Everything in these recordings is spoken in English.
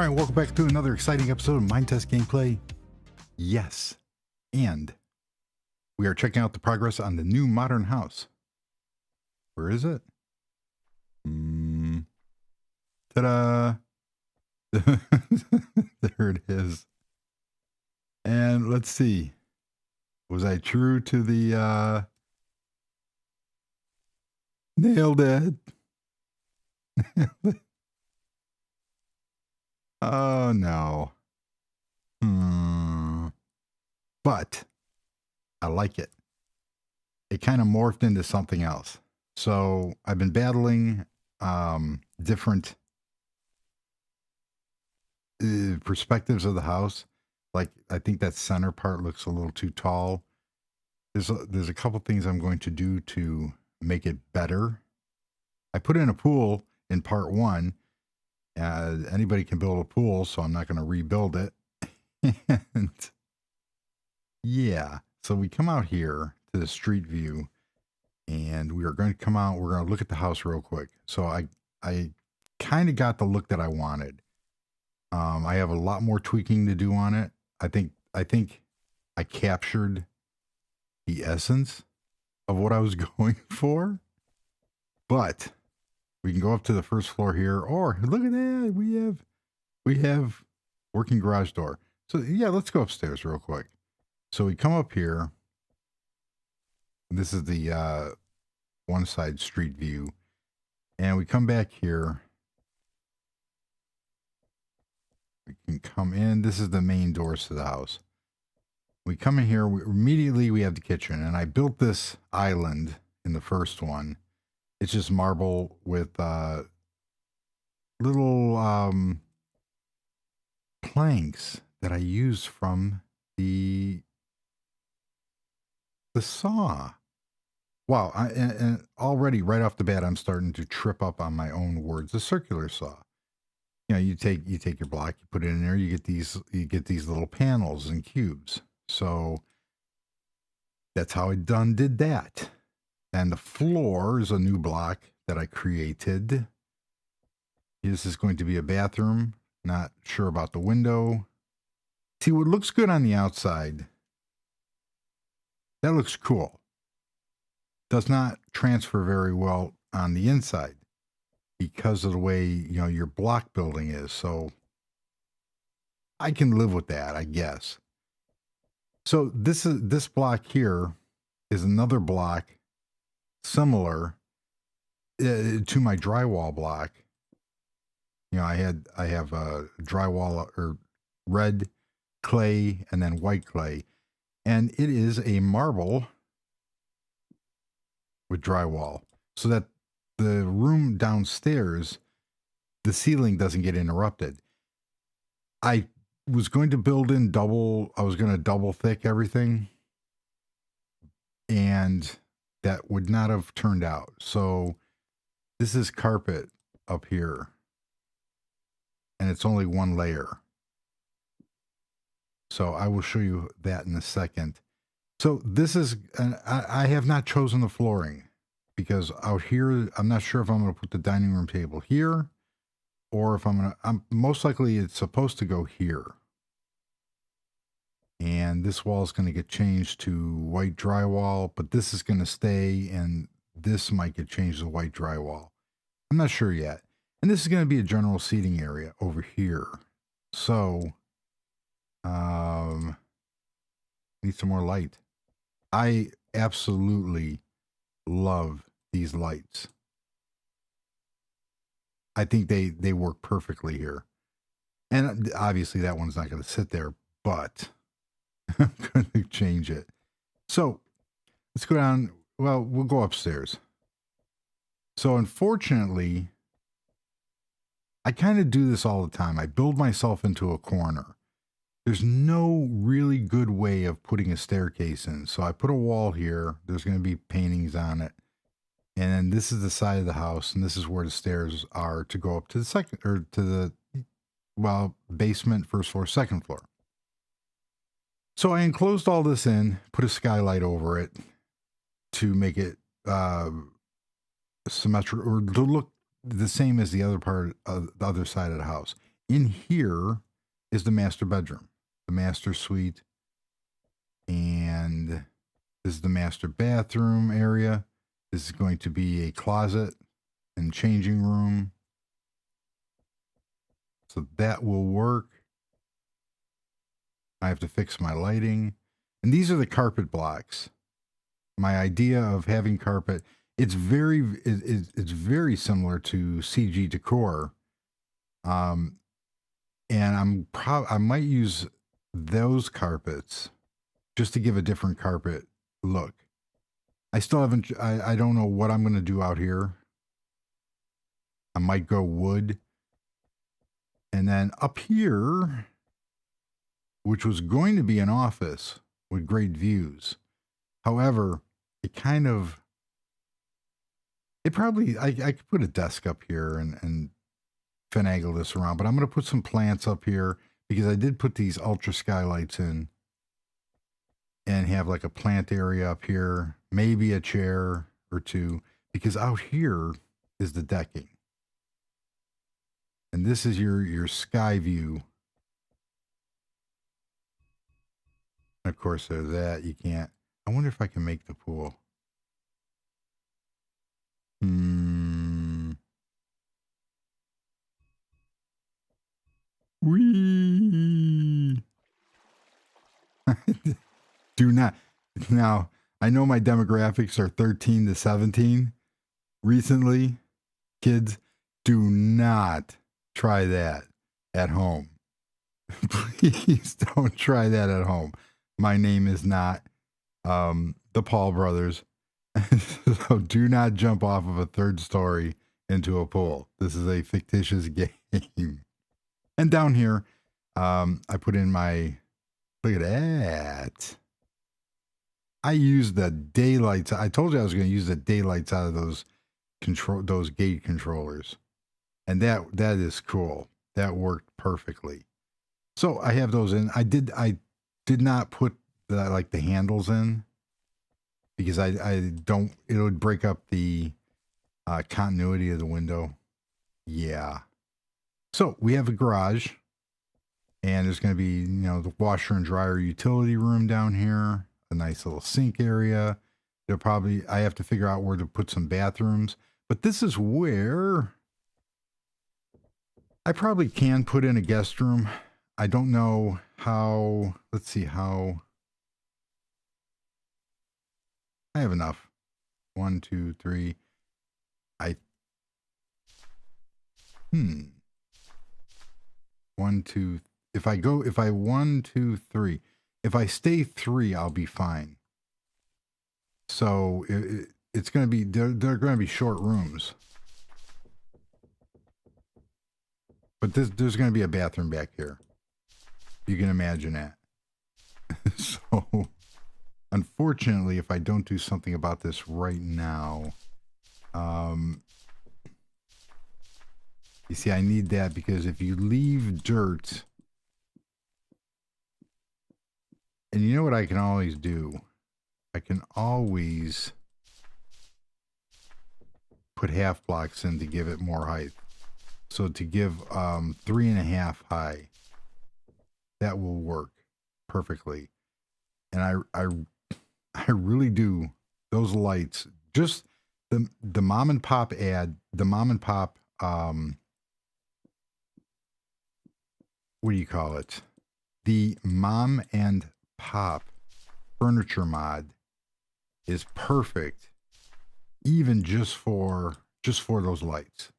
right, welcome back to another exciting episode of Minetest gameplay. Yes, and we are checking out the progress on the new modern house. Where is it? Ta-da! There it is. And let's see. Was I true to the nailed it? Oh no. But I like it. It kind of morphed into something else. So I've been battling different perspectives of the house. Like, I think that center part looks a little too tall. There's a couple things I'm going to do to make it better. I put in a pool in part one. Anybody can build a pool, so I'm not going to rebuild it. And yeah, so we come out here to the street view, and we are going to come out. We're going to look at the house real quick. So I kind of got the look that I wanted. I have a lot more tweaking to do on it. I think I captured the essence of what I was going for. But we can go up to the first floor here, or look at that, we have working garage door. So yeah, let's go upstairs real quick. So we come up here. This is the one side street view, and we come back here. We can come in. This is the main doors to the house. We come in here. Immediately we have the kitchen, and I built this island in the first one. It's just marble with little planks that I used from the saw. Wow, and already right off the bat, I'm starting to trip up on my own words. The circular saw. You know, you take your block, you put it in there, you get these little panels and cubes. So that's how I did that. And the floor is a new block that I created. This is going to be a bathroom. Not sure about the window. See, what looks good on the outside, that looks cool. Does not transfer very well on the inside because of the way, you know, your block building is. So I can live with that, I guess. So this block here is another block similar to my drywall block. You know, I have a drywall or red clay and then white clay, and it is a marble with drywall, so that the room downstairs, the ceiling doesn't get interrupted. I was going to build in I was going to double thick everything, and that would not have turned out. So this is carpet up here, and it's only one layer. So I will show you that in a second. So this is, I have not chosen the flooring because out here, I'm not sure if I'm going to put the dining room table here or if most likely it's supposed to go here. And this wall is going to get changed to white drywall, but this is going to stay, and this might get changed to white drywall. I'm not sure yet. And this is going to be a general seating area over here. So, need some more light. I absolutely love these lights. I think they work perfectly here. And obviously that one's not going to sit there, but I'm going to change it. So let's go down. Well, we'll go upstairs. So unfortunately, I kind of do this all the time. I build myself into a corner. There's no really good way of putting a staircase in. So I put a wall here. There's going to be paintings on it. And then this is the side of the house. And this is where the stairs are to go up to the second, or to the, well, basement, first floor, second floor. So I enclosed all this in, put a skylight over it to make it symmetrical, or to look the same as the other part of the other side of the house. in here is the master bedroom, the master suite, and this is the master bathroom area. This is going to be a closet and changing room. So that will work. I have to fix my lighting. And these are the carpet blocks. My idea of having carpet, it's very similar to CG Decor. And I might use those carpets just to give a different carpet look. I still haven't, I don't know what I'm going to do out here. I might go wood. And then up here, which was going to be an office with great views. However, I could put a desk up here and finagle this around, but I'm going to put some plants up here because I did put these ultra skylights in and have like a plant area up here, maybe a chair or two, because out here is the decking. And this is your sky view. Of course, there's that. You can't. I wonder if I can make the pool. Whee! Do not. Now, I know my demographics are 13 to 17. Recently, kids, do not try that at home. Please don't try that at home. My name is not the Paul brothers. So do not jump off of a third story into a pool. This is a fictitious game. And down here, I put in my, look at that. I used the daylights. I told you I was going to use the daylights out of those gate controllers. And that is cool. That worked perfectly. So I have those in. I did not put the handles in because I don't, it would break up the continuity of the window. Yeah. So we have a garage and there's going to be, the washer and dryer utility room down here, a nice little sink area. I have to figure out where to put some bathrooms, but this is where I probably can put in a guest room. I don't know how, let's see how. I have enough. 1, 2, 3. 1, 2. If I 1, 2, 3. If I stay 3, I'll be fine. So it's going to be, they're going to be short rooms. But there's going to be a bathroom back here. You can imagine that. So, unfortunately, if I don't do something about this right now, you see, I need that because if you leave dirt, and you know what I can always do? I can always put half blocks in to give it more height. So to give 3.5 high, that will work perfectly. And I really do those lights. Just the mom and pop ad, the mom and pop what do you call it? The mom and pop furniture mod is perfect, even just for those lights.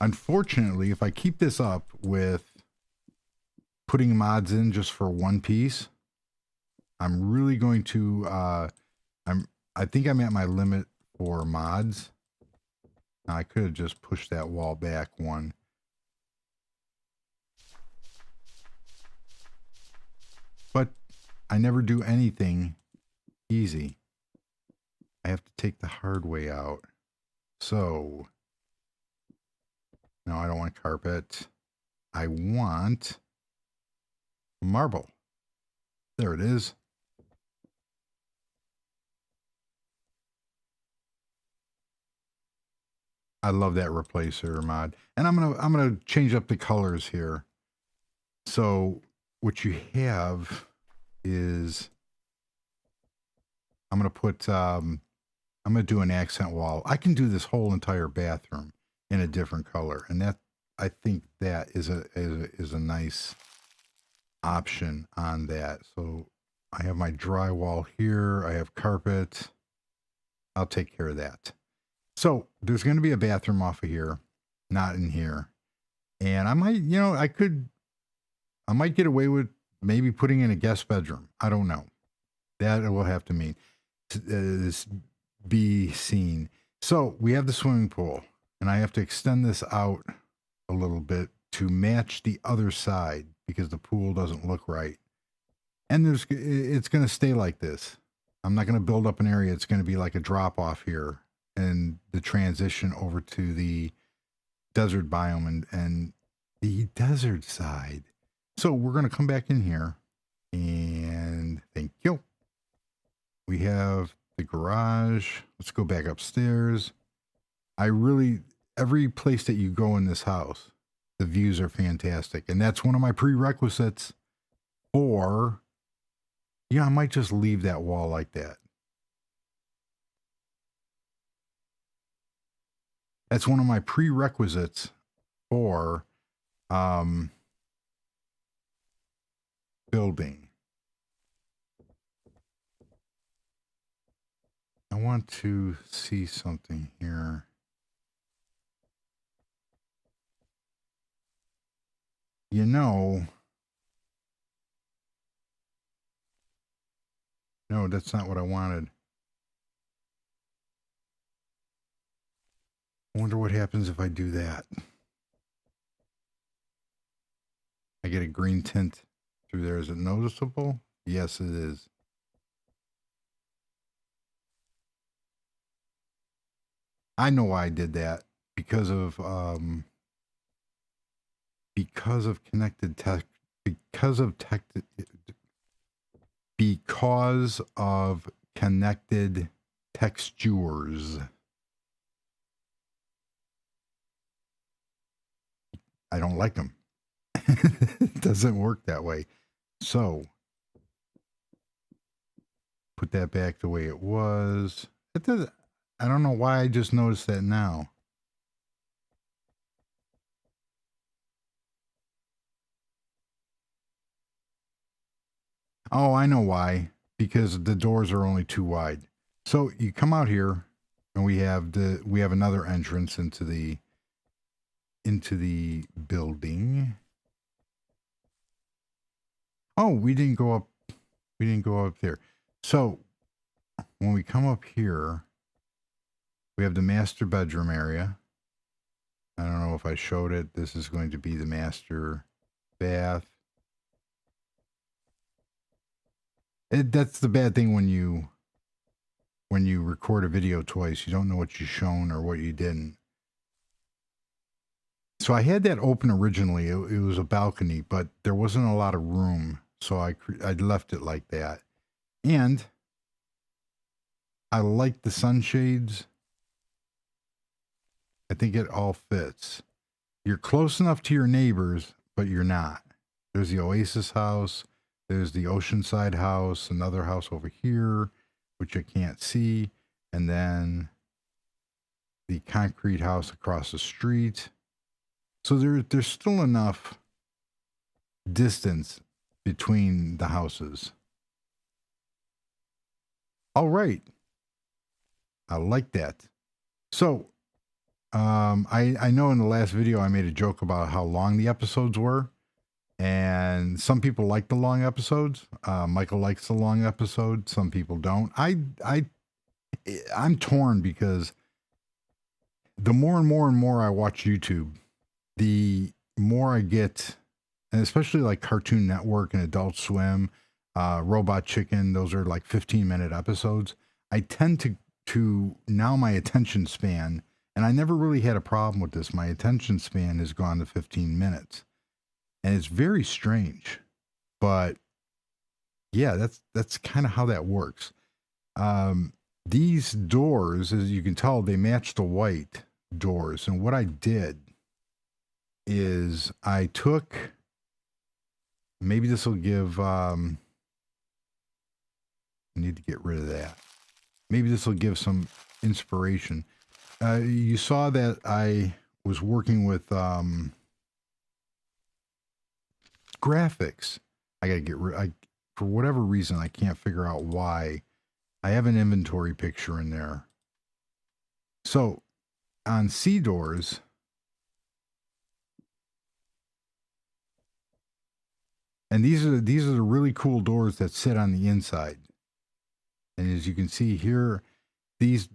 Unfortunately, if I keep this up with putting mods in just for one piece, I'm really going to, I think I'm at my limit for mods. Now, I could have just pushed that wall back one. But I never do anything easy. I have to take the hard way out. So, no, I don't want carpet. I want marble. There it is. I love that replacer mod. And I'm gonna change up the colors here. So what you have is I'm gonna do an accent wall. I can do this whole entire bathroom in a different color, and that I think that is a nice option on that. So I have my drywall here. I have carpet. I'll take care of that. So there's going to be a bathroom off of here, not in here. And I might, I might get away with maybe putting in a guest bedroom. I don't know. That will have to be seen. So we have the swimming pool, and I have to extend this out a little bit to match the other side because the pool doesn't look right. And it's going to stay like this. I'm not going to build up an area. It's going to be like a drop off here and the transition over to the desert biome and the desert side. So we're going to come back in here and thank you. We have the garage. Let's go back upstairs. Every place that you go in this house, the views are fantastic. And that's one of my prerequisites for, I might just leave that wall like that. That's one of my prerequisites for building. I want to see something here. No, that's not what I wanted. I wonder what happens if I do that. I get a green tint through there. Is it noticeable? Yes, it is. I know why I did that. Because of connected tech. Because of connected textures. I don't like them. It doesn't work that way. So put that back the way it was. It doesn't. I don't know why I just noticed that now. Oh, I know why. Because the doors are only too wide. So you come out here, and we have another entrance into the building. Oh, we didn't go up. We didn't go up there. So when we come up here, we have the master bedroom area. I don't know if I showed it. This is going to be the master bath. That's the bad thing when you record a video twice. You don't know what you shown or what you didn't. So I had that open originally. It was a balcony, but there wasn't a lot of room. So I left it like that. And I like the sunshades. I think it all fits. You're close enough to your neighbors, but you're not. There's the Oasis house. There's the Oceanside house, another house over here, which I can't see. And then the concrete house across the street. So there's still enough distance between the houses. All right. I like that. So I know in the last video I made a joke about how long the episodes were. And some people like the long episodes. Michael likes the long episode. Some people don't. I'm torn because the more and more I watch YouTube, the more I get, and especially like Cartoon Network and Adult Swim, Robot Chicken, those are like 15-minute episodes. I tend to now my attention span, and I never really had a problem with this. My attention span has gone to 15 minutes. And it's very strange, but yeah, that's kind of how that works. These doors, as you can tell, they match the white. doors. And what I did is I took, maybe this will give, I need to get rid of that. Maybe this will give some inspiration. You saw that I was working with graphics. I got to get rid, for whatever reason, I can't figure out why. I have an inventory picture in there. So on C doors, and these are the really cool doors that sit on the inside. And as you can see here, these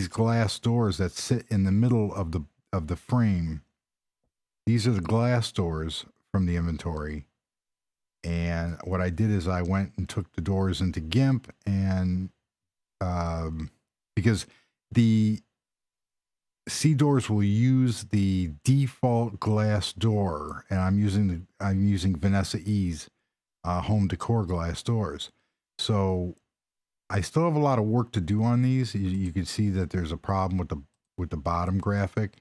glass doors that sit in the middle of the frame, these are the glass doors from the inventory. And what I did is I went and took the doors into GIMP, and because the C doors will use the default glass door, and I'm using Vanessa E's home decor glass doors. So I still have a lot of work to do on these. You can see that there's a problem with the bottom graphic,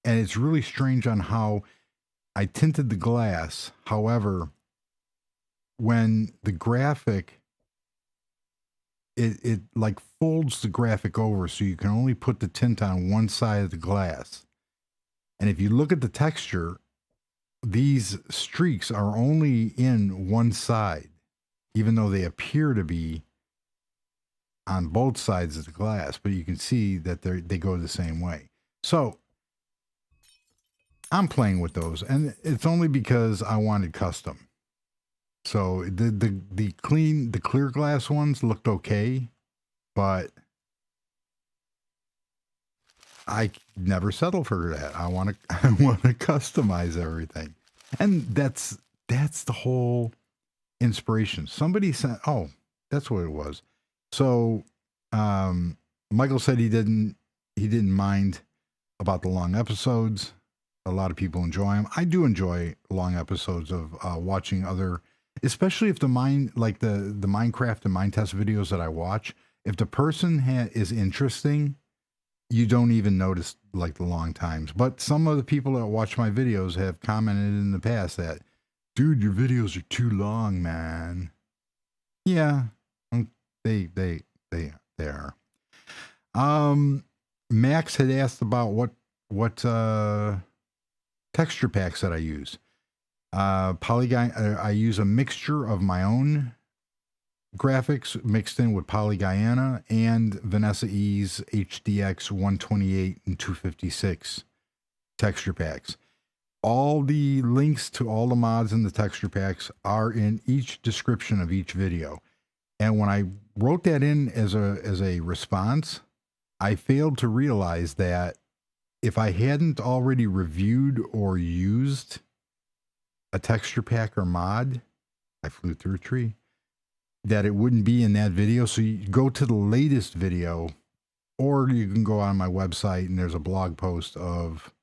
and it's really strange on how I tinted the glass. However, when the graphic, it like folds the graphic over, so you can only put the tint on one side of the glass. And if you look at the texture, these streaks are only in one side, even though they appear to be on both sides of the glass. But you can see that they go the same way. So I'm playing with those, and it's only because I wanted custom. So the clear glass ones looked okay, but I never settle for that. I want to customize everything, and that's the whole inspiration. Somebody said, "Oh, that's what it was." So Michael said he didn't mind about the long episodes. A lot of people enjoy them. I do enjoy long episodes of watching other, especially if the Minecraft and Minetest videos that I watch, if the person is interesting, you don't even notice like the long times. But some of the people that watch my videos have commented in the past that, dude, your videos are too long, man. Yeah, they are. Max had asked about what texture packs that I use. Polygonia, I use a mixture of my own graphics mixed in with Polygonia and Vanessa E's HDX 128 and 256 texture packs. All the links to all the mods in the texture packs are in each description of each video. And when I wrote that in as a response, I failed to realize that if I hadn't already reviewed or used a texture pack or mod, I flew through a tree, that it wouldn't be in that video. So you go to the latest video, or you can go on my website and there's a blog post of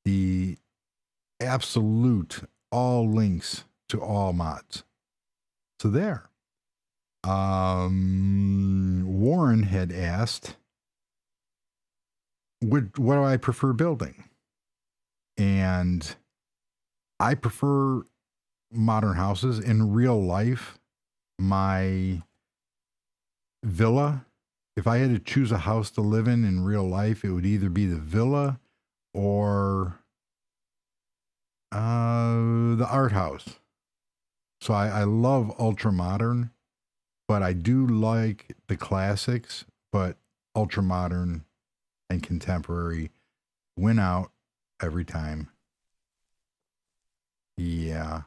the absolute all links to all mods. So there. Warren had asked, what do I prefer building? And I prefer modern houses. In real life, my villa, if I had to choose a house to live in real life, it would either be the villa or the art house. So I love ultra modern, but I do like the classics, but ultra modern and contemporary win out every time. Yeah.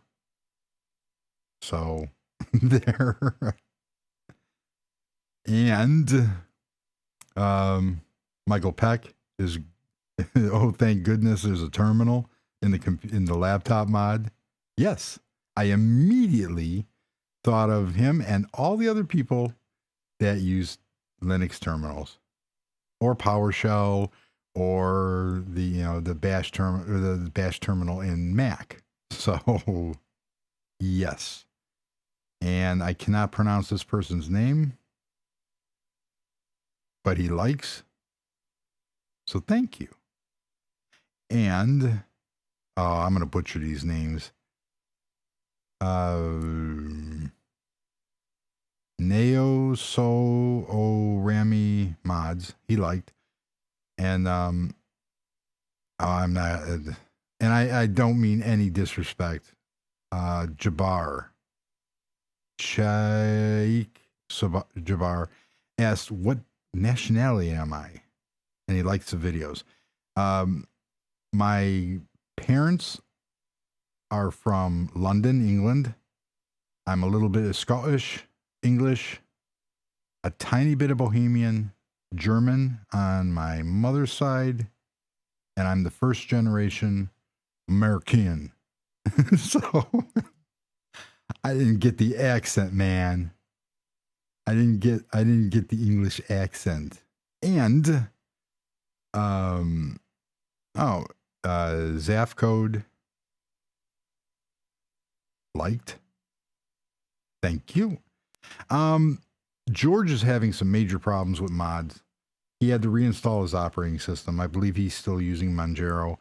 So there. And Michael Peck is oh, thank goodness there's a terminal in the laptop mod. Yes. I immediately thought of him and all the other people that use Linux terminals or PowerShell or the bash terminal in Mac. So yes. And I cannot pronounce this person's name, but he likes So thank you. And I'm going to butcher these names. Neo So O Rami Mods, he liked. And I'm not, and I don't mean any disrespect. Jabbar, Sheikh Jabbar asked, what nationality am I? And he likes the videos. My parents are from London, England. I'm a little bit of Scottish, English, a tiny bit of Bohemian, German on my mother's side, and I'm the first generation American. So I didn't get the accent, man. I didn't get the English accent. And Zaf Code liked. Thank you. George is having some major problems with mods. He had to reinstall his operating system. I believe he's still using Manjaro,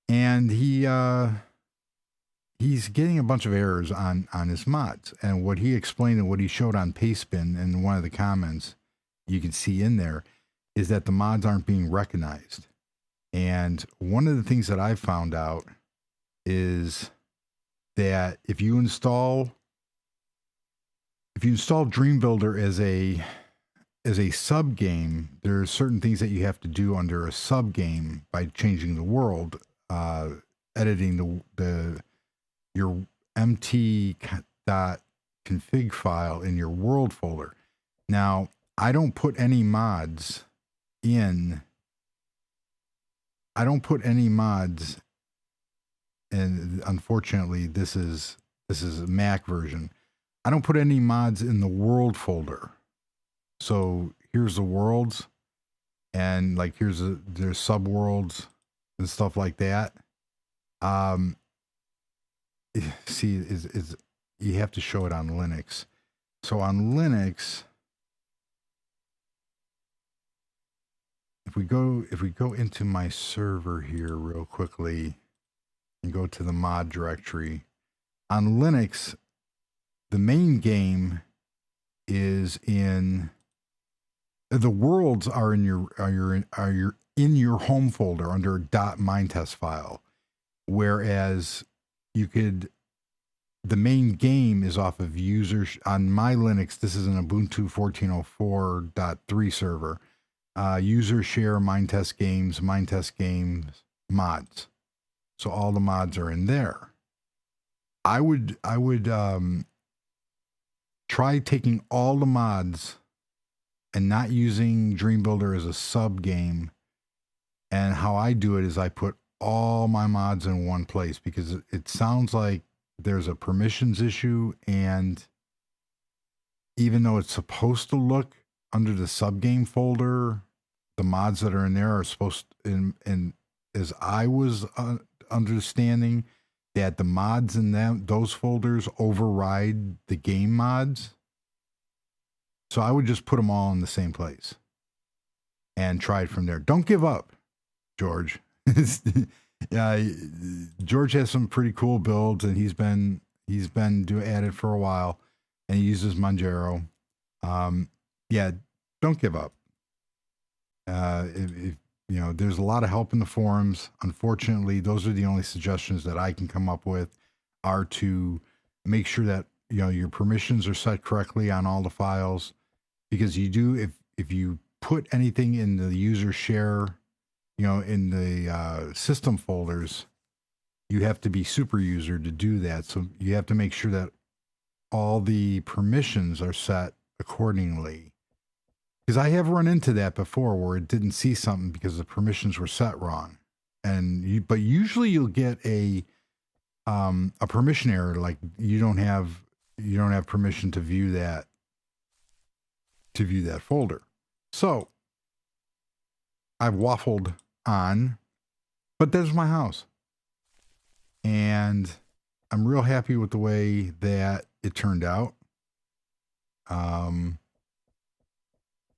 and he's getting a bunch of errors on his mods. And what he explained and what he showed on Pastebin in one of the comments you can see in there is that the mods aren't being recognized. And one of the things that I've found out is that if you install Dream Builder as a sub game, there are certain things that you have to do under a sub game by changing the world, editing your mt.config file in your world folder. Now, I don't put any mods in. And unfortunately, this is a Mac version. I don't put any mods in the world folder. So here's the worlds, and like there's subworlds and stuff like that. See, is you have to show it on Linux. So on Linux, if we go into my server here real quickly and go to the mod directory on Linux, the main game is in the worlds are in your home folder under .minetest file, whereas the main game is off of on my Linux. This is an Ubuntu 14.04.3 server. User share Minetest games mods. So all the mods are in there. I would try taking all the mods and not using Dream Builder as a sub game. And how I do it is I put all my mods in one place, because it sounds like there's a permissions issue, and even though it's supposed to look under the sub game folder, the mods that are in there are supposed to, and as I was understanding, that the mods in those folders override the game mods. So I would just put them all in the same place and try it from there. Don't give up, George. George has some pretty cool builds, and he's been at it for a while, and he uses Manjaro. Don't give up. If there's a lot of help in the forums. Unfortunately, those are the only suggestions that I can come up with, are to make sure that your permissions are set correctly on all the files, because if you put anything in the user share, in the system folders, you have to be super user to do that. So you have to make sure that all the permissions are set accordingly. Because I have run into that before where it didn't see something because the permissions were set wrong. But usually you'll get a permission error, like you don't have permission to view that folder. So I've waffled on, but there's my house, and I'm real happy with the way that it turned out.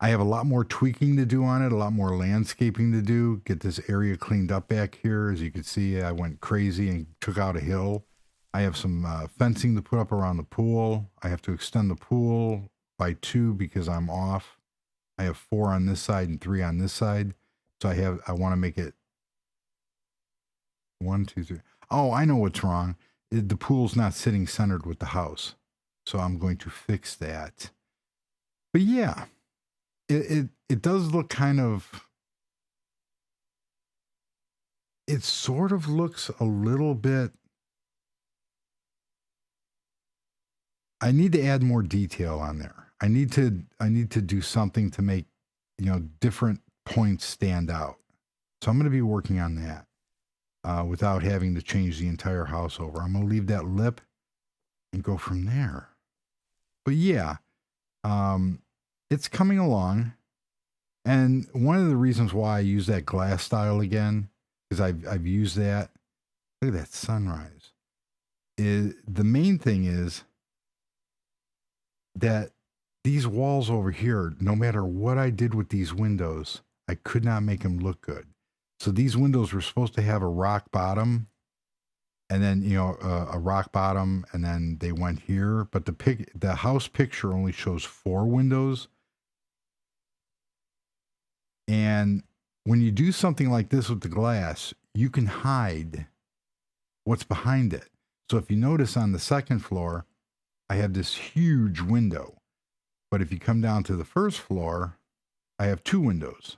I have a lot more tweaking to do on it, a lot more landscaping to do, get this area cleaned up back here. As you can see, I went crazy and took out a hill. I have some fencing to put up around the pool. I have to extend the pool by 2 because I'm off. I have 4 on this side and 3 on this side. So I want to make it 1, 2, 3. Oh, I know what's wrong. The pool's not sitting centered with the house. So I'm going to fix that. But yeah, it does look kind of, it sort of looks a little bit, I need to add more detail on there. I need to do something to make, different points stand out. So I'm going to be working on that without having to change the entire house over. I'm going to leave that lip and go from there. But yeah, it's coming along. And one of the reasons why I use that glass style again, because I've used that. Look at that sunrise. The main thing is that these walls over here, no matter what I did with these windows, I could not make them look good. So these windows were supposed to have a rock bottom, and then a rock bottom, and then they went here. But the house picture only shows 4 windows. And when you do something like this with the glass, you can hide what's behind it. So if you notice on the second floor, I have this huge window. But if you come down to the first floor, I have 2 windows.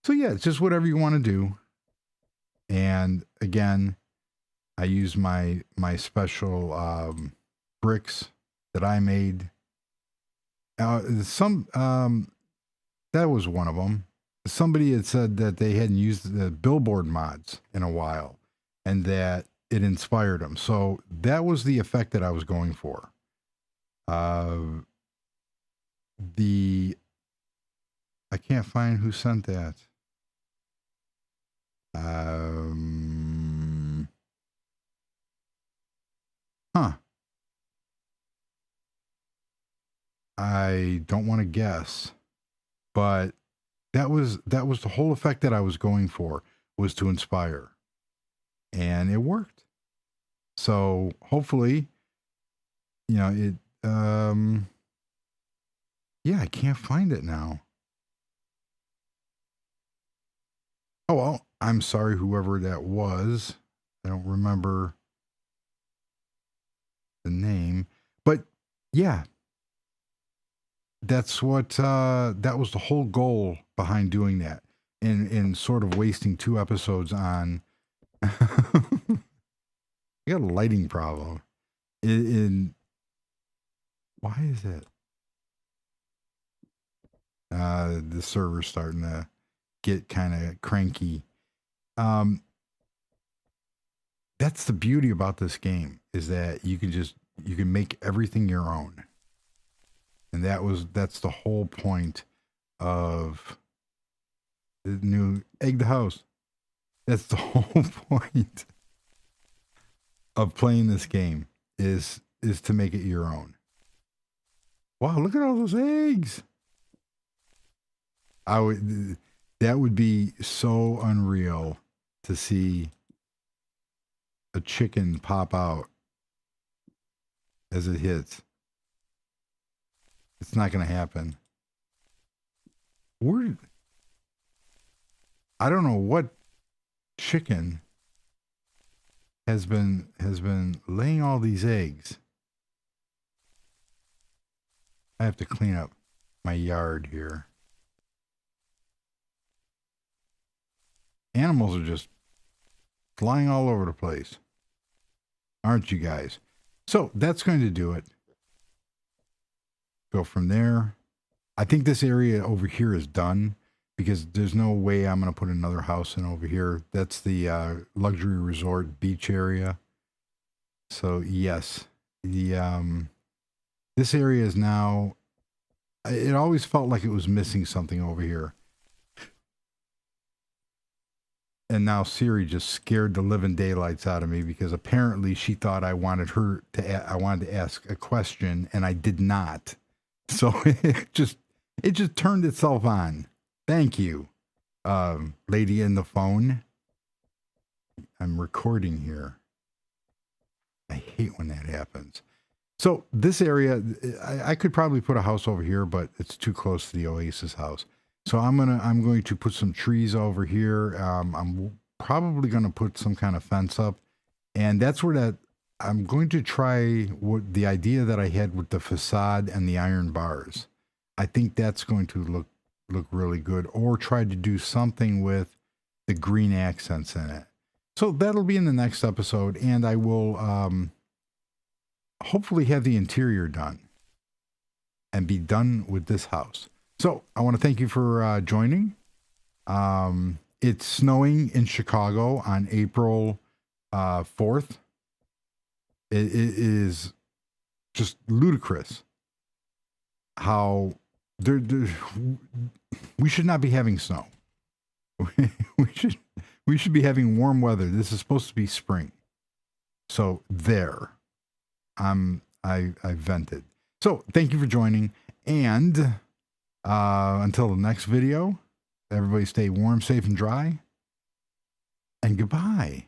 So yeah, it's just whatever you want to do. And again, I use my special bricks that I made. That was one of them. Somebody had said that they hadn't used the billboard mods in a while and that it inspired them. So that was the effect that I was going for. I can't find who sent that. I don't want to guess. But that was the whole effect that I was going for, was to inspire. And it worked. So hopefully, it yeah, I can't find it now. Oh well, I'm sorry whoever that was. I don't remember the name. But yeah. That's what that was the whole goal behind doing that, and sort of wasting 2 episodes on. I got a lighting problem. Why is it? The server's starting to get kind of cranky. That's the beauty about this game, is that you can make everything your own. And that's the whole point of the new Egg the House. That's the whole point of playing this game is to make it your own. Wow, look at all those eggs. That would be so unreal to see a chicken pop out as it hits. It's not going to happen. I don't know what chicken has been laying all these eggs. I have to clean up my yard here. Animals are just flying all over the place. Aren't you guys? So that's going to do it. Go from there. I think this area over here is done because there's no way I'm going to put another house in over here. That's the luxury resort beach area. So yes, this area is now, it always felt like it was missing something over here. And now Siri just scared the living daylights out of me because apparently she thought I wanted to ask a question, and I did not. So it just turned itself on. Thank you, lady in the phone. I'm recording here. I hate when that happens. So this area, I could probably put a house over here, but it's too close to the Oasis house. So I'm going to put some trees over here. I'm probably gonna put some kind of fence up, and that's where I'm going to try what the idea that I had with the facade and the iron bars. I think that's going to look really good, or try to do something with the green accents in it. So that'll be in the next episode, and I will hopefully have the interior done and be done with this house. So I want to thank you for joining. It's snowing in Chicago on April 4th. It is just ludicrous how we should not be having snow. we should be having warm weather. This is supposed to be spring. So there, I vented. So thank you for joining, and until the next video, everybody stay warm, safe, and dry, and goodbye.